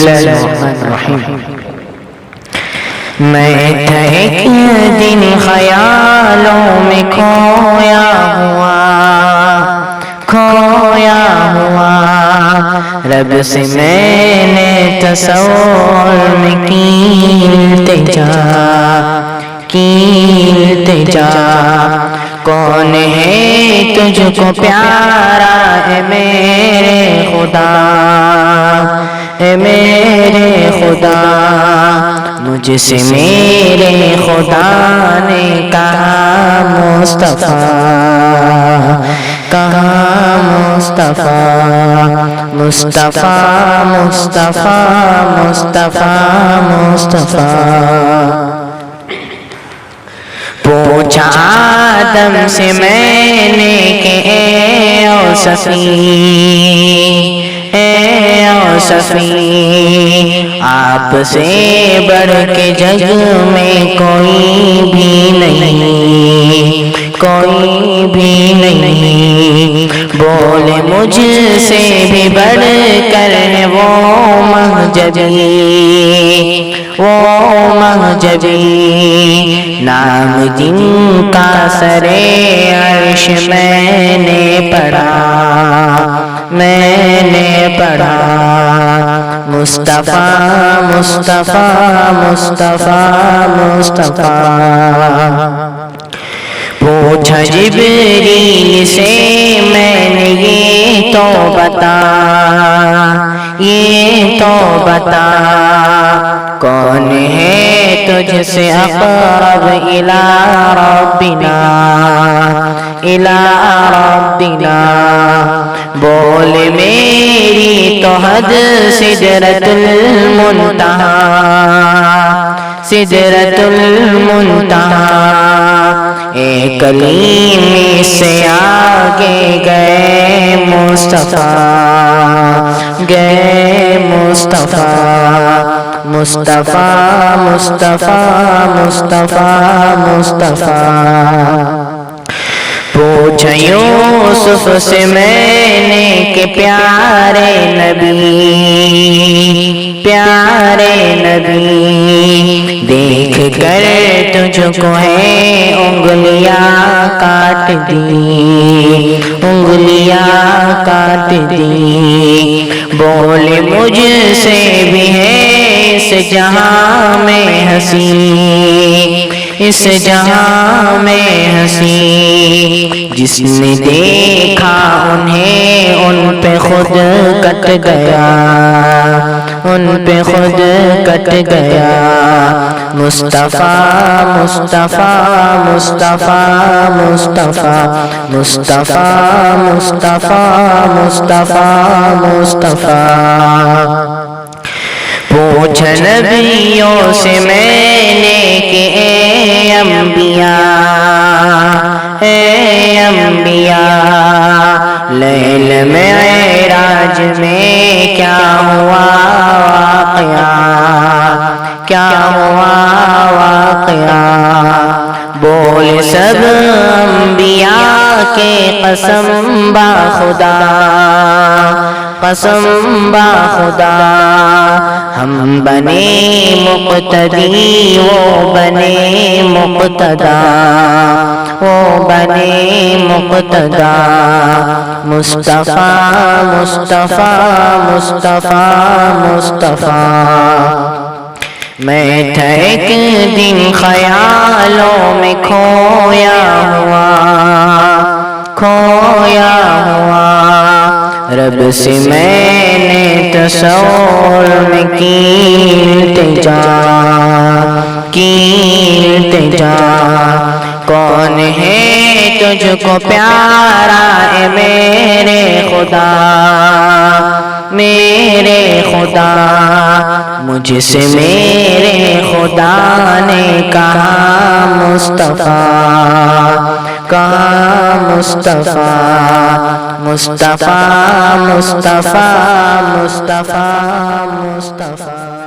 اللہ الرحمن الرحیم۔ میں تھا ایک دن خیالوں میں کھویا ہوا، رب سے میں نے تصور میں کی التجا، کون ہے تجھ کو پیارا ہے میرے خدا، اے میرے خدا، مجھ سے میرے خدا نے کہا مصطفیٰ، کہا مصطفیٰ، مصطفیٰ مصطفیٰ مصطفیٰ مصطفیٰ۔ پوچھا آدم سے میں نے کہ اے اوصفی، اے اوصفی، آپ سے بڑھ کے جگ میں کوئی بھی نہیں، کوئی بھی نہیں، بولے مجھ سے بھی بڑھ کر وہ مہجبی، وہ مہجبی، نام جن کا سرے عرش میں نے پڑھا، میں نے پڑھا، مصطفیٰ مصطفیٰ مصطفیٰ مصطفیٰ۔ پوچھا جبریل سے میں نے یہ تو بتا، یہ تو بتا، کون ہے تجھ سے اقرب الی ربنا، الی ربنا، بول میری تو حد سدرۃ المنتہا، سدرۃ المنتہا، اے کلیم سے آگے گئے مصطفیٰ، گئے مصطفیٰ، مصطفیٰ مصطفیٰ مصطفیٰ مصطفیٰ۔ پوچھا یوسف سے میں نے کہ پیارے نبی، پیارے نبی، دیکھ کر تجھ کو ہے انگلیاں کاٹ دی، انگلیاں کاٹ دی، بولے مجھ سے بھی ہے اس جہاں میں ہنسی، اس جہاں میں ہنسی، جس نے دیکھا انہیں ان پہ خود کٹ گیا، ان پہ خود کٹ گیا، مصطفیٰ مصطفیٰ مصطفیٰ مصطفیٰ مصطفیٰ مصطفیٰ مصطفیٰ مصطفیٰ۔ پوچھا نبیوں سے میں نے کہ اے انبیاء، اے انبیاء، لیل معراج میں کیا ہوا واقعہ، کیا ہوا واقعہ، بول سب انبیاء کے قسم با خدا، قسم با خدا، ہم بنے مقتدی وہ بنے مقتدا، وہ بنے مقتدا، مصطفیٰ مصطفیٰ مصطفیٰ مصطفیٰ۔ میں تھا ایک دن خیالوں میں کھویا ہوا، رب سے میں نے تصور میں کی التجا، کون ہے تجھ کو پیارا ہے میرے خدا، میرے خدا، مجھ سے میرے خدا نے کہا مصطفیٰ، کہا مصطفیٰ، مصطفیٰ مصطفیٰ مصطفیٰ مصطفیٰ۔